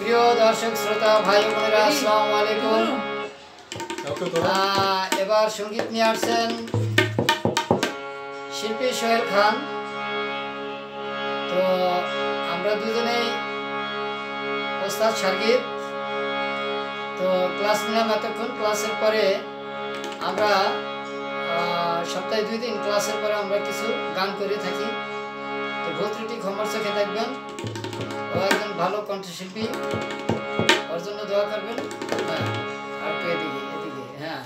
প্রিয় দর্শক শ্রোতা ভাই বোনেরা আসসালামু আলাইকুম। এবার সঙ্গীত নিয়ে আসছেন শিল্পী সোহেল খান। তো আমরা দুজনেই ওস্তাদ সঙ্গীত। তো ক্লাস নিলাম এতক্ষণ, ক্লাসের পরে আমরা সপ্তাহে 2 দিন ক্লাসের পরে আমরা কিছু গান করে থাকি। তো ভুল ত্রুটি ক্ষমার চোখে দেখবেন। ও একজন ভালো কণ্ঠশিল্পী, ওর জন্য দোয়া করবেন। হ্যাঁ, আর তো এদিকে এদিকে, হ্যাঁ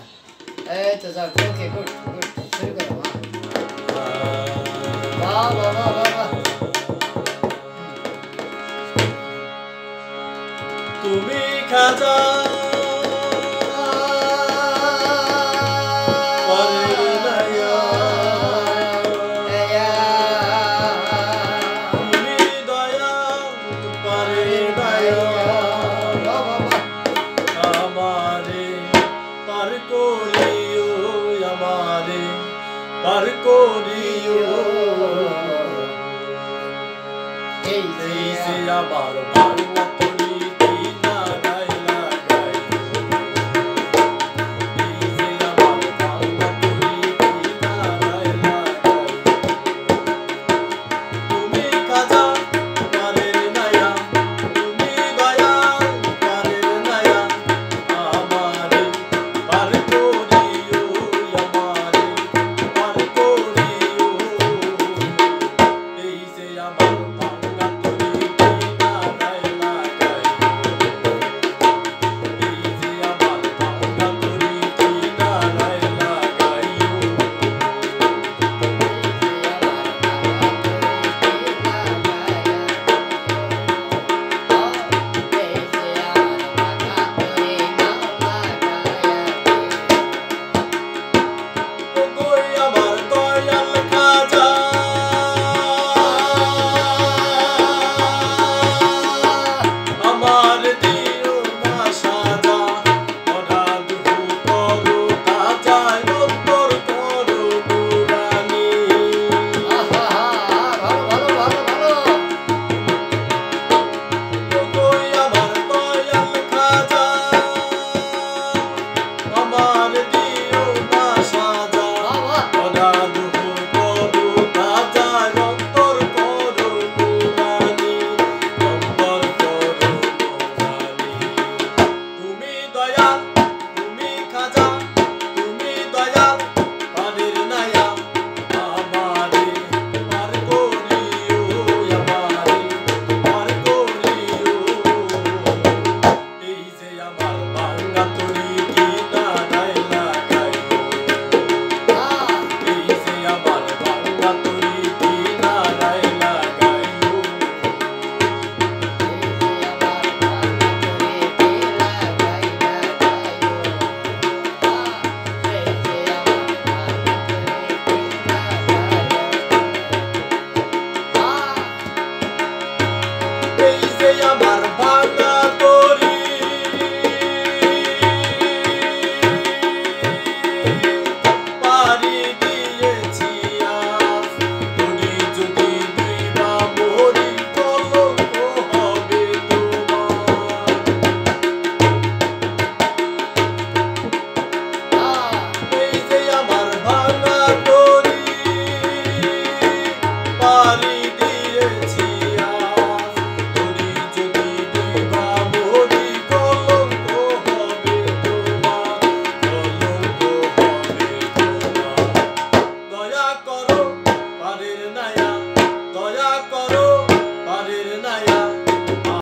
এই তো যাক, ওকে গুড গুড, শুরু করো। বাহ বাহ বাহ বাহ বাহ। তুমি খাজা পার করিও এই যে আবার